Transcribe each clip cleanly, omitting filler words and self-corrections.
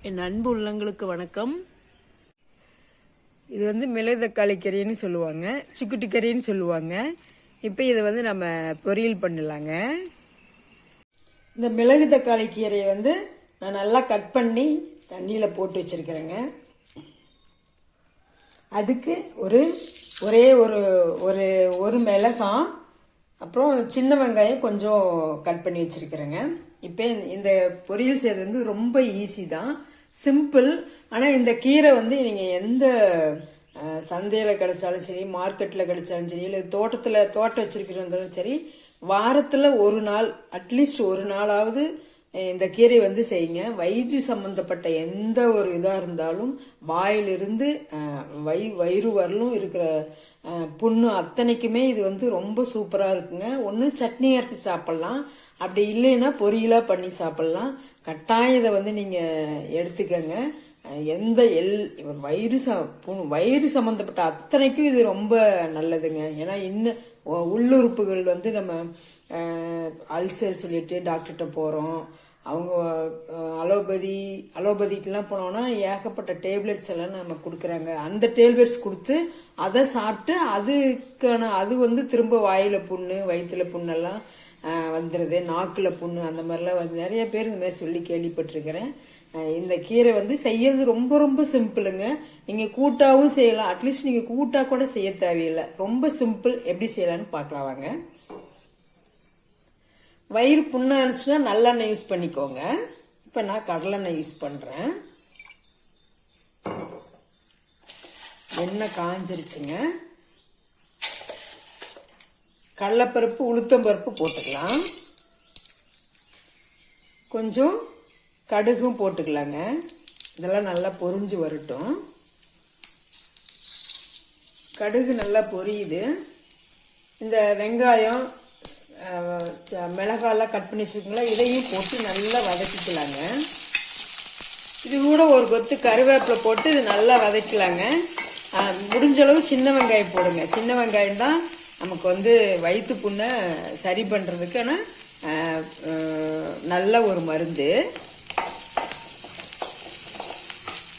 என் அன்பு உள்ளங்களுக்கு வணக்கம். இது வந்து மிளகு தக்காளி கறின்னு சொல்லுவாங்க, சுக்குட்டி கறின்னு சொல்லுவாங்க. இப்போ இதை வந்து நம்ம பொரியல் பண்ணலாங்க. இந்த மிளகு தக்காளி கீரையை வந்து நான் நல்லா கட் பண்ணி தண்ணியில் போட்டு வச்சுருக்கிறேங்க. அதுக்கு ஒரே ஒரு ஒரு ஒரு மிளகாய், அப்புறம் சின்ன வெங்காயம் கொஞ்சம் கட் பண்ணி வச்சுருக்கிறேங்க. இப்போ இந்த பொரியல் செய்கிறது வந்து ரொம்ப ஈஸி தான், சிம்பிள். ஆனால் இந்த கீரை வந்து நீங்கள் எந்த சந்தையில் கிடைச்சாலும் சரி, மார்க்கெட்டில் கிடைச்சாலும் சரி, இல்லை தோட்டம் வச்சுருக்கிறதாலும் சரி, வாரத்தில் ஒரு நாள், அட்லீஸ்ட் ஒரு நாளாவது இந்த கீரை வந்து செய்யுங்க. வயிறு சம்பந்தப்பட்ட எந்த ஒரு இதாக இருந்தாலும், வாயிலிருந்து வயிறு வரலும் இருக்கிற புண்ணு அத்தனைக்குமே இது வந்து ரொம்ப சூப்பராக இருக்குங்க. ஒன்று சட்னி அரைச்சி சாப்பிட்லாம், அப்படி இல்லைன்னா பொரியலாக பண்ணி சாப்பிட்லாம். கட்டாயம் இதை வந்து நீங்கள் எடுத்துக்கங்க. எந்த வயிறு சம்மந்தப்பட்ட அத்தனைக்கும் இது ரொம்ப நல்லதுங்க. ஏன்னா இன்னும் உள்ளுறுப்புகள் வந்து நம்ம அல்சர் சொல்லிட்டு டாக்டர்கிட்ட போகிறோம். அவங்க அலோபதிக்கெலாம் போனோன்னா ஏகப்பட்ட டேப்லெட்ஸ் எல்லாம் நம்ம கொடுக்குறாங்க. அந்த டேப்லெட்ஸ் கொடுத்து அதை சாப்பிட்டு அது வந்து திரும்ப வாயில் புண்ணு, வயிற்றுல புண்ணெல்லாம் வந்துடுது, நாக்கில் புண்ணு, அந்த மாதிரிலாம் வந்து நிறைய பேர் இந்த மாதிரி சொல்லி கேள்விப்பட்டிருக்கிறேன். இந்த கீரை வந்து செய்யறது ரொம்ப ரொம்ப சிம்பிளுங்க. நீங்கள் கூட்டாகவும் செய்யலாம், அட்லீஸ்ட் நீங்கள் கூட்டா கூட செய்ய தேவையில்லை, ரொம்ப சிம்பிள். எப்படி செய்யலான்னு பார்க்கலாம் வாங்க. வயிறு புண்ணா இருந்துச்சுன்னா நல்லெண்ணெய் யூஸ் பண்ணிக்கோங்க. இப்போ நான் கடலெண்ணெய் யூஸ் பண்ணுறேன். எண்ணெய் காஞ்சிருச்சுங்க. கடலைப்பருப்பு, உளுத்தம்பருப்பு போட்டுக்கலாம். கொஞ்சம் கடுகும் போட்டுக்கலாங்க. இதெல்லாம் நல்லா பொரிஞ்சு வரட்டும். கடுகு நல்லா பொரியுது. இந்த வெங்காயம், மிளகாயெல்லாம் கட் பண்ணி வச்சுருக்கீங்களா, இதையும் போட்டு நல்லா வதக்கிக்கலாங்க. இது கூட ஒரு கொத்து கருவேப்பிலை போட்டு இது நல்லா வதக்கலாங்க. முடிஞ்சளவு சின்ன வெங்காயம் போடுங்க. சின்ன வெங்காயம் தான் நமக்கு வந்து வயிற்று புண்ணை சரி பண்ணுறதுக்கான நல்ல ஒரு மருந்து.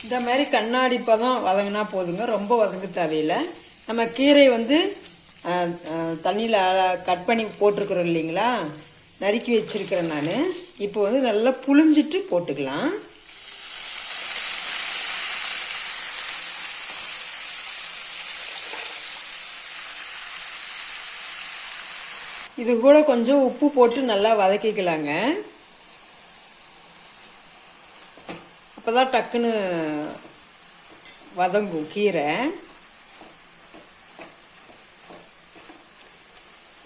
இந்த மாதிரி கண்ணாடி பதம் வதங்கினா போதுங்க, ரொம்ப வதங்க தேவையில்லை. நம்ம கீரை வந்து தண்ணியில் கட் பண்ணி போட்டிருக்கிறோம் இல்லைங்களா, நறுக்கி வச்சிருக்கிறேன் நான். இப்போ வந்து நல்லா புழிஞ்சிட்டு போட்டுக்கலாம். இது கூட கொஞ்சம் உப்பு போட்டு நல்லா வதக்கிக்கலாங்க. அப்போதான் டக்குன்னு வதங்கும் கீரை.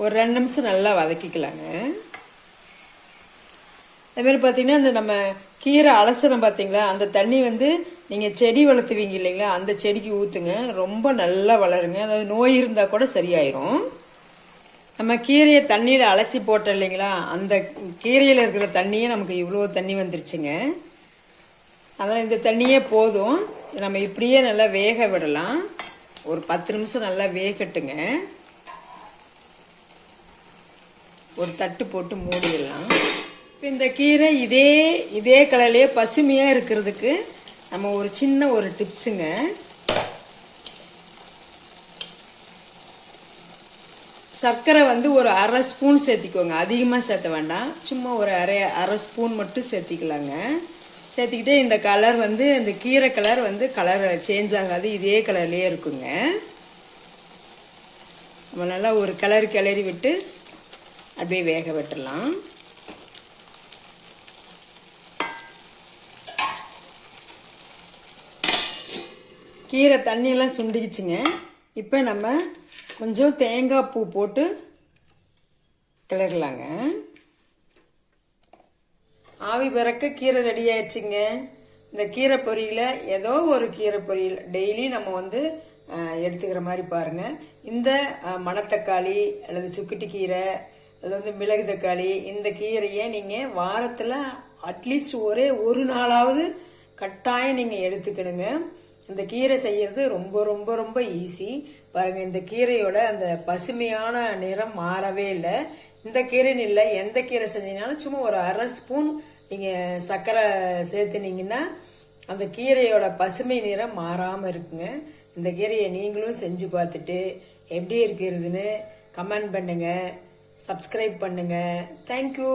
ஒரு 2 நிமிஷம் நல்லா வதக்கிக்கலாங்க. அதுமாரி பார்த்தீங்கன்னா இந்த நம்ம கீரை அலசனம் பார்த்தீங்களா, அந்த தண்ணி வந்து நீங்கள் செடி வளர்த்துவீங்க இல்லைங்களா, அந்த செடிக்கு ஊற்றுங்க, ரொம்ப நல்லா வளருங்க. அதாவது நோய் இருந்தால் கூட சரியாயிரும். நம்ம கீரையை தண்ணியில் அலசி போட்டோம் இல்லைங்களா, அந்த கீரையில் இருக்கிற தண்ணியே நமக்கு இவ்வளோ தண்ணி வந்துருச்சுங்க. அதனால் இந்த தண்ணியே போதும். நம்ம இப்படியே நல்லா வேக விடலாம். ஒரு 10 நிமிஷம் நல்லா வேகட்டுங்க. ஒரு தட்டு போட்டு மூடிடலாம். இப்போ இந்த கீரை இதே கலர்லேயே பசுமையாக இருக்கிறதுக்கு நம்ம ஒரு சின்ன ஒரு டிப்ஸுங்க. சர்க்கரை வந்து ஒரு 1/2 ஸ்பூன் சேர்த்திக்கோங்க. அதிகமாக சேர்த்த வேண்டாம், சும்மா ஒரு அரை ஸ்பூன் மட்டும் சேர்த்திக்கலாங்க. சேர்த்திக்கிட்டே இந்த கலர் வந்து இந்த கீரை கலர் வந்து கலர் சேஞ்ச் ஆகாது, இதே கலர்லேயே இருக்குங்க. நம்ம நல்லா ஒரு கிளறி விட்டு அப்படியே வேக விட்டுடலாம். கீரை தண்ணியெல்லாம் சுண்டிக்குச்சுங்க. இப்போ நம்ம கொஞ்சம் தேங்காய் பூ போட்டு கிளறலாங்க. ஆவி பறக்க கீரை ரெடி ஆயிடுச்சுங்க. இந்த கீரை பொரியலை ஏதோ ஒரு கீரை பொரியல் டெய்லி நம்ம வந்து எடுத்துக்கிற மாதிரி பாருங்கள். இந்த மணத்தக்காளி அல்லது சுக்குட்டி கீரை, அது வந்து மிளகு தக்காளி, இந்த கீரையை நீங்கள் வாரத்தில் அட்லீஸ்ட் ஒரு நாளாவது கட்டாயம் நீங்கள் எடுத்துக்கணுங்க. இந்த கீரை செய்யறது ரொம்ப ரொம்ப ரொம்ப ஈஸி. பாருங்கள், இந்த கீரையோட அந்த பசுமையான நிறம் மாறவே இல்லை. இந்த கீரைன்னு இல்லை, எந்த கீரை செஞ்சீங்கனாலும் சும்மா ஒரு 1/2 ஸ்பூன் நீங்கள் சர்க்கரை சேர்த்துனீங்கன்னா அந்த கீரையோட பசுமை நிறம் மாறாமல் இருக்குங்க. இந்த கீரையை நீங்களும் செஞ்சு பார்த்துட்டு எப்படி இருக்கிறதுன்னு கமெண்ட் பண்ணுங்க, சப்ஸ்கிரைப் பண்ணுங்க. தேங்க்யூ.